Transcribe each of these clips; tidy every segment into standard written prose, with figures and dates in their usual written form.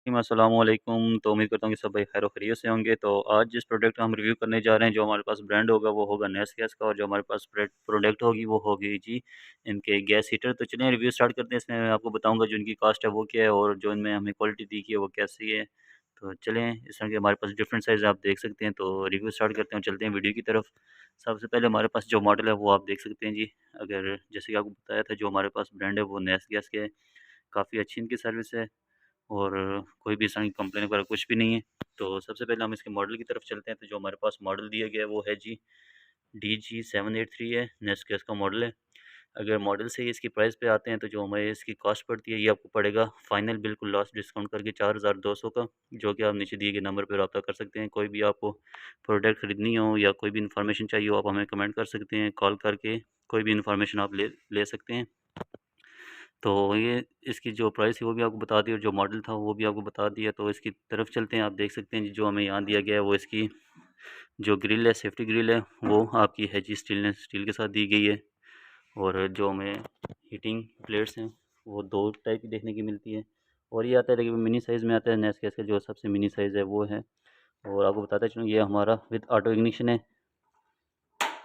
अस्सलाम वालेकुम। तो उम्मीद करता हूँ कि सब भाई खैर खैरियत से होंगे। तो आज जिस प्रोडक्ट का हम रिव्यू करने जा रहे हैं, जो हमारे पास ब्रांड होगा वो होगा नेस गैस का, और जो हमारे पास प्रोडक्ट होगी वो होगी जी इनके गैस हीटर। तो चलिए रिव्यू स्टार्ट करते हैं। इसमें मैं आपको बताऊंगा जो इनकी कास्ट है वो क्या है, और जो इनमें हमें क्वालिटी दी गई है वो कैसी है। तो चलें, इस तरह के हमारे पास डिफरेंट साइज़ आप देख सकते हैं। तो रिव्यू स्टार्ट करते हैं, चलते हैं वीडियो की तरफ। सबसे पहले हमारे पास जो मॉडल है वो आप देख सकते हैं जी। अगर जैसे कि आपको बताया था, जो हमारे पास ब्रांड है वो नेस गैस के है। काफ़ी अच्छी इनकी सर्विस है, और कोई भी इस तरह की कंप्लेन वगैरह कुछ भी नहीं है। तो सबसे पहले हम इसके मॉडल की तरफ चलते हैं। तो जो हमारे पास मॉडल दिया गया है वो है जी DG783 है, नेस्केस का मॉडल है। अगर मॉडल से ही इसकी प्राइस पे आते हैं तो जो हमें इसकी कॉस्ट पड़ती है ये आपको पड़ेगा फाइनल बिल्कुल लास्ट डिस्काउंट करके 4200 का, जो कि आप नीचे दिए गए नंबर पर रब्ता कर सकते हैं। कोई भी आपको प्रोडक्ट ख़रीदनी हो या कोई भी इन्फॉर्मेशन चाहिए हो, आप हमें कमेंट कर सकते हैं, कॉल करके कोई भी इन्फॉर्मेशन आप ले ले सकते हैं। तो ये इसकी जो प्राइस है वो भी आपको बता दी, और जो मॉडल था वो भी आपको बता दिया। तो इसकी तरफ चलते हैं। आप देख सकते हैं जी, जो हमें यहाँ दिया गया है वो इसकी जो ग्रिल है, सेफ्टी ग्रिल है, वो आपकी है जी स्टील के साथ दी गई है। और जो हमें हीटिंग प्लेट्स हैं वो दो टाइप की देखने की मिलती है। और ये आता है लेकिन मिनी साइज़ में आता है। नेस्कैस का जो सबसे मिनी साइज़ है वो है। और आपको बताता चलूँ, ये हमारा विद ऑटो इग्निशन है।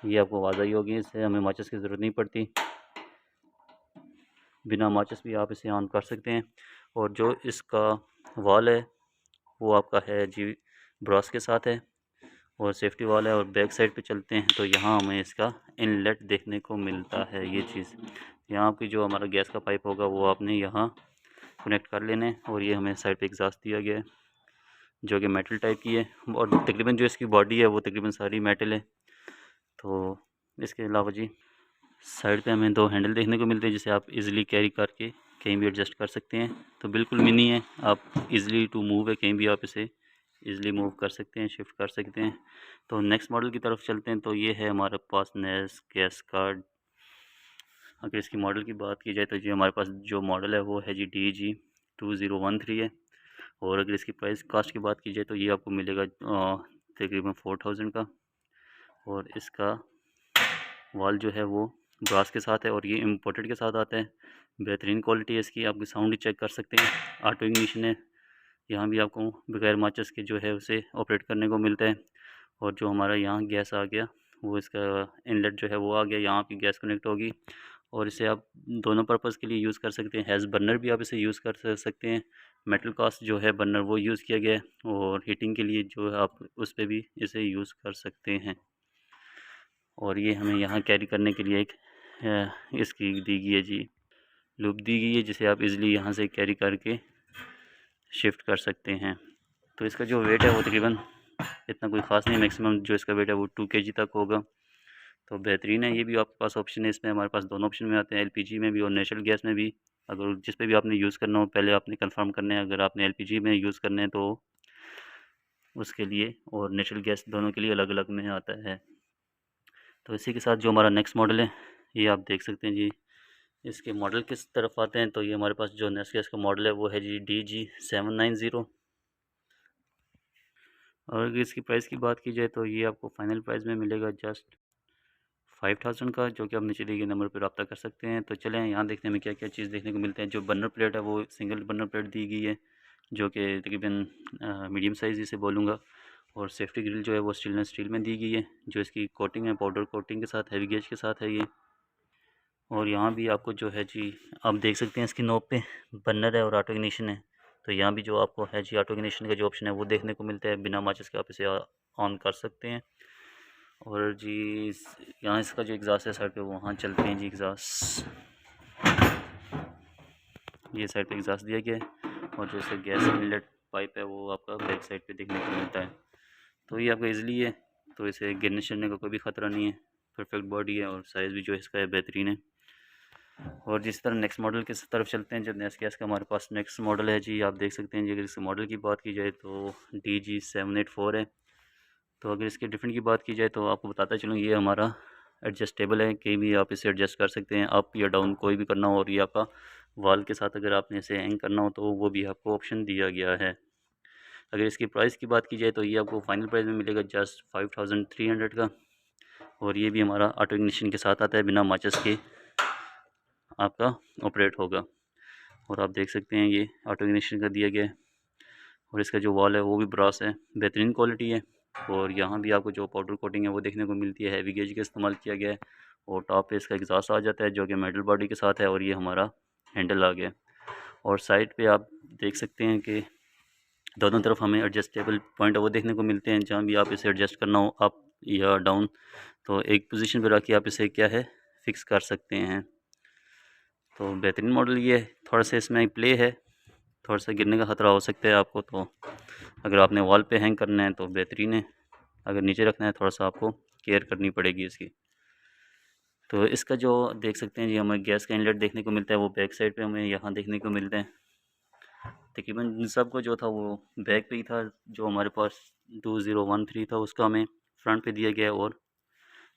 ये आपको आवाज़ आई होगी, इससे हमें माचिस की ज़रूरत नहीं पड़ती, बिना माचिस भी आप इसे ऑन कर सकते हैं। और जो इसका वॉल है वो आपका है जी ब्रॉस के साथ है, और सेफ्टी वाल है। और बैक साइड पे चलते हैं तो यहाँ हमें इसका इनलेट देखने को मिलता है। ये चीज़ यहाँ की जो हमारा गैस का पाइप होगा वो आपने यहाँ कनेक्ट कर लेना है। और ये हमें साइड पे एग्जॉस्ट दिया गया है जो कि मेटल टाइप की है, और तकरीबन जो इसकी बॉडी है वो तकरीबन सारी मेटल है। तो इसके अलावा जी साइड पे हमें दो हैंडल देखने को मिलते हैं, जिसे आप इजीली कैरी करके कहीं भी एडजस्ट कर सकते हैं। तो बिल्कुल मिनी है, आप इजीली टू मूव है, कहीं भी आप इसे इजीली मूव कर सकते हैं, शिफ्ट कर सकते हैं। तो नेक्स्ट मॉडल की तरफ चलते हैं। तो ये है हमारे पास नेस गैस कार्ड। अगर इसकी मॉडल की बात की जाए तो जी हमारे पास जो मॉडल है वो है जी DG2013 है। और अगर इसकी प्राइस कास्ट की बात की जाए तो ये आपको मिलेगा तकरीबन 4000 का। और इसका वॉल जो है वो ब्रास के साथ है, और ये इम्पोर्टेड के साथ आता है। बेहतरीन क्वालिटी है इसकी, आपकी साउंड ही चेक कर सकते हैं। ऑटो इग्निशन है, यहाँ भी आपको बगैर माचिस के जो है उसे ऑपरेट करने को मिलता है। और जो हमारा यहाँ गैस आ गया वो इसका इनलेट जो है वो आ गया, यहाँ की गैस कनेक्ट होगी। और इसे आप दोनों पर्पज़ के लिए यूज़ कर सकते हैं। हैज़ बर्नर भी आप इसे यूज़ कर सकते हैं। मेटल कास्ट जो है बर्नर वो यूज़ किया गया है, और हीटिंग के लिए जो है आप उस पर भी इसे यूज़ कर सकते हैं। और ये हमें यहाँ कैरी करने के लिए एक इसकी दी गई है जी लूप दी गई है, जिसे आप इजीली यहाँ से कैरी करके शिफ्ट कर सकते हैं। तो इसका जो वेट है वो तकरीबन इतना कोई ख़ास नहीं, मैक्सिमम जो इसका वेट है वो 2 kg तक होगा। तो बेहतरीन है, ये भी आपके पास ऑप्शन है। इसमें हमारे पास दोनों ऑप्शन में आते हैं, LPG में भी और नेचुरल गैस में भी। अगर जिस पे भी आपने यूज़ करना हो पहले आपने कंफर्म करना है। अगर आपने LPG में यूज़ करना है तो उसके लिए, और नेचुरल गैस दोनों के लिए अलग अलग में आता है। तो इसी के साथ जो हमारा नेक्स्ट मॉडल है ये आप देख सकते हैं जी। इसके मॉडल किस तरफ आते हैं तो ये हमारे पास जो नेस्कैस का मॉडल है वो है जी DG790। और अगर इसकी प्राइस की बात की जाए तो ये आपको फाइनल प्राइस में मिलेगा जस्ट 5000 का, जो कि आप नीचे दिए गए नंबर पर रब्ता कर सकते हैं। तो चलें यहाँ देखने में क्या क्या चीज़ देखने को मिलते हैं। जो बर्नर प्लेट है वो सिंगल बर्नर प्लेट दी गई है, जो कि तकरीबन मीडियम साइज़ इसे बोलूँगा। और सेफ्टी ग्रिल जो है वो स्टेनलेस स्टील में दी गई है। जो इसकी कोटिंग है पाउडर कोटिंग के साथ, हैवी गेज के साथ है ये। और यहाँ भी आपको जो है जी आप देख सकते हैं इसकी नोक पे बर्नर है और ऑटो इग्निशन है। तो यहाँ भी जो आपको है जी ऑटो इग्निशन का जो ऑप्शन है वो देखने को मिलता है, बिना माचिस के आप इसे ऑन कर सकते हैं। और जी यहाँ इसका जो एग्ज़ास्ट है साइड पे, वहाँ चलते हैं जी। एग्ज़ास्ट ये साइड पे एग्ज़ास्ट दिया गया है, और जो इसका गैस इनलेट पाइप है वो आपका बैक साइड पे देखने को मिलता है। तो ये आपका ईज़िली है, तो इसे गिरने चढ़ने का कोई भी ख़तरा नहीं है। परफेक्ट बॉडी है, और साइज़ भी जो इसका है बेहतरीन है। और जिस तरह नेक्स्ट मॉडल की तरफ चलते हैं, जो नेस्कैस का हमारे पास नेक्स्ट मॉडल है जी, आप देख सकते हैं जी। अगर इस मॉडल की बात की जाए तो DG784 है। तो अगर इसके डिफरेंट की बात की जाए तो आपको बताता चलूँ, ये हमारा एडजस्टेबल है, कहीं भी आप इसे एडजस्ट कर सकते हैं, अप या डाउन कोई भी करना हो। और ये आपका वॉल के साथ अगर आपने इसे हैंग करना हो तो वो भी आपको ऑप्शन दिया गया है। अगर इसकी प्राइस की बात की जाए तो ये आपको फाइनल प्राइस में मिलेगा जस्ट 5300 का। और ये भी हमारा ऑटो इग्निशन के साथ आता है, बिना माचिस के आपका ऑपरेट होगा। और आप देख सकते हैं ये ऑटो इग्निशन का दिया गया है। और इसका जो वॉल है वो भी ब्रास है, बेहतरीन क्वालिटी है। और यहाँ भी आपको जो पाउडर कोटिंग है वो देखने को मिलती है, हैवी गेज का इस्तेमाल किया गया है। और टॉप पे इसका एग्जॉस्ट आ जाता है जो कि मेटल बॉडी के साथ है, और ये हमारा हैंडल आ गया। और साइड पे आप देख सकते हैं कि दोनों तरफ हमें एडजस्टेबल पॉइंट वो देखने को मिलते हैं, जहाँ भी आप इसे एडजस्ट करना हो अप या डाउन, तो एक पोजीशन पर रख के आप इसे क्या है फिक्स कर सकते हैं। तो बेहतरीन मॉडल ये है। थोड़ा सा इसमें प्ले है, थोड़ा सा गिरने का ख़तरा हो सकता है आपको, तो अगर आपने वॉल पे हैंग करना है तो बेहतरीन है, अगर नीचे रखना है थोड़ा सा आपको केयर करनी पड़ेगी इसकी। तो इसका जो देख सकते हैं जी, हमें गैस का इनलेट देखने को मिलता है, वो बैक साइड पे हमें यहाँ देखने को मिलते हैं। तकरीबन सबको जो था वो बैक पे ही था, जो हमारे पास 2013 था उसका हमें फ्रंट पे दिया गया, और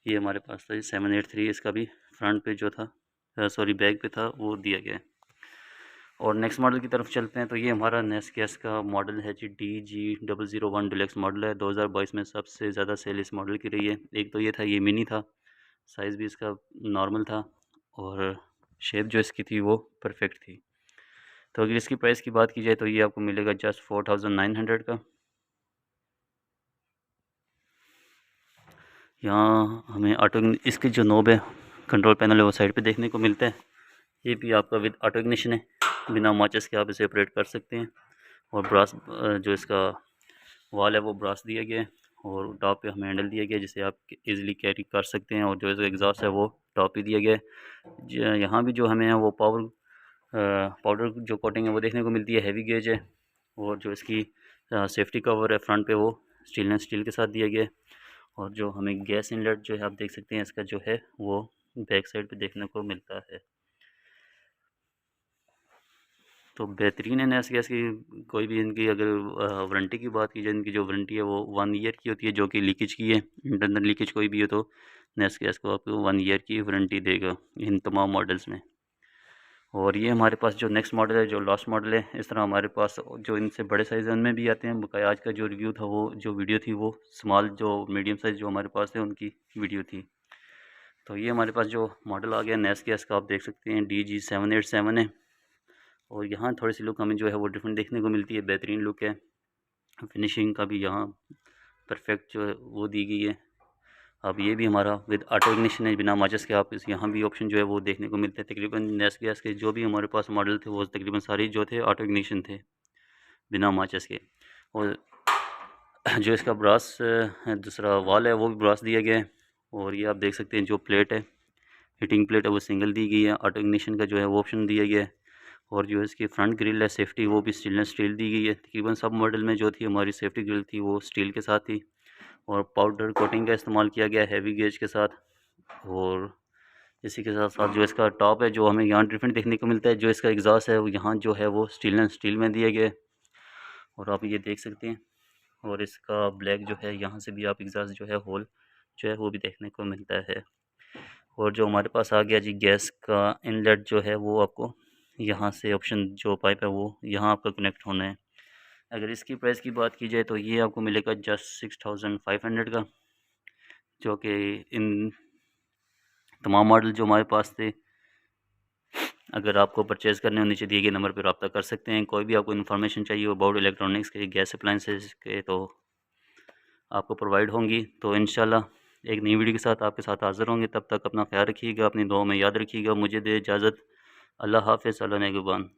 ये हमारे पास था 783, इसका भी फ्रंट पे जो था सॉरी बैक पे था वो दिया गया है। और नेक्स्ट मॉडल की तरफ चलते हैं। तो ये हमारा नेक्स्ट गैस का मॉडल है जी DG001 डिलक्स मॉडल है। 2022 में सबसे ज़्यादा सेल इस मॉडल की रही है। एक तो ये था, ये मिनी था, साइज़ भी इसका नॉर्मल था, और शेप जो इसकी थी वो परफेक्ट थी। तो अगर इसकी प्राइस की बात की जाए तो ये आपको मिलेगा जस्ट 4900 का। यहाँ हमें ऑटो इसकी जो नोब है, कंट्रोल पैनल है, वो साइड पे देखने को मिलता है। ये भी आपका विद ऑटो इग्निशन है, बिना माचिस के आप इसे ऑपरेट कर सकते हैं। और ब्रास जो इसका वॉल है वो ब्रास दिया गया है, और टॉप पे हमें हैंडल दिया गया है जिसे आप इजीली कैरी कर सकते हैं। और जो इसका एग्जॉस्ट है वो टॉप ही दिया गया है। यहाँ भी जो हमें है वो पाउडर जो कोटिंग है वो देखने को मिलती है, हैवी गेज है। और जो इसकी सेफ्टी कवर है फ्रंट पे वो स्टील के साथ दिया गया है। और जो हमें गैस इनलेट जो है आप देख सकते हैं, इसका जो है वो बैक साइड पे देखने को मिलता है। तो बेहतरीन है नेस गैस की। कोई भी इनकी अगर वारंटी की बात की जाए, इनकी जो वारंटी है वो 1 ईयर की होती है, जो कि लीकेज की है। इंटरनल लीकेज कोई भी हो तो नेस गैस को आपको 1 ईयर की वारंटी देगा इन तमाम मॉडल्स में। और ये हमारे पास जो नेक्स्ट मॉडल है, जो लास्ट मॉडल है, इस तरह हमारे पास जो इनसे बड़े साइज़ में भी आते हैं। बकाया आज का जो रिव्यू था, वो जो वीडियो थी वो स्मॉल जो मीडियम साइज़ जो हमारे पास थे उनकी वीडियो थी। तो ये हमारे पास जो मॉडल आ गया नेस गैस का, आप देख सकते हैं DG787 है। और यहाँ थोड़ी सी लुक हमें जो है वो डिफरेंट देखने को मिलती है, बेहतरीन लुक है। फिनिशिंग का भी यहाँ परफेक्ट जो है वो दी गई है। अब ये भी हमारा विद ऑटो इग्निशन है, बिना माचिस के आप इस यहाँ भी ऑप्शन जो है वो देखने को मिलते हैं। तकरीबन नेस गैस के जो भी हमारे पास मॉडल थे वो तकरीबन सारे जो थे ऑटो इग्निशन थे, बिना माचिस के। और जो इसका ब्रास दूसरा वॉल है वो भी ब्रास दिया गया है। और ये आप देख सकते हैं जो प्लेट है, हीटिंग प्लेट है, वो सिंगल दी गई है। ऑटो इग्निशन का जो है वो ऑप्शन दिया गया है। और जो इसकी फ्रंट ग्रिल है सेफ्टी, वो भी स्टेनलेस स्टील दी गई है। तकरीबन सब मॉडल में जो थी हमारी सेफ्टी ग्रिल थी वो स्टील के साथ थी। और पाउडर कोटिंग का इस्तेमाल किया गया हैवी गेज के साथ। और इसी के साथ साथ जो इसका टॉप है, जो हमें यहाँ डिफरेंट देखने को मिलता है, जो इसका एग्जॉस्ट है वो यहाँ जो है वो स्टेनलेस स्टील में दिया गया है, और आप ये देख सकते हैं। और इसका ब्लैक जो है, यहाँ से भी आप एग्जॉस्ट जो है होल जो है वो भी देखने को मिलता है। और जो हमारे पास आ गया जी गैस का इनलेट जो है, वो आपको यहाँ से ऑप्शन जो पाइप है वो यहाँ आपका कनेक्ट होना है। अगर इसकी प्राइस की बात की जाए तो ये आपको मिलेगा जस्ट 6500 का, जो कि इन तमाम मॉडल जो हमारे पास थे, अगर आपको परचेज़ करने हो नीचे दिए गए नंबर पर रब्ता कर सकते हैं। कोई भी आपको इन्फॉर्मेशन चाहिए हो अबाउट इलेक्ट्रॉनिक्स के, गैस अप्लाइंसेस के, तो आपको प्रोवाइड होंगी। तो इंशाल्लाह एक नई वीडियो के साथ आपके साथ हाज़िर होंगे। तब तक अपना ख्याल रखिएगा, अपनी दुआ में याद रखिएगा। मुझे दे इजाज़त। अल्लाह हाफ़िज़। अल्लाह नेगहबान।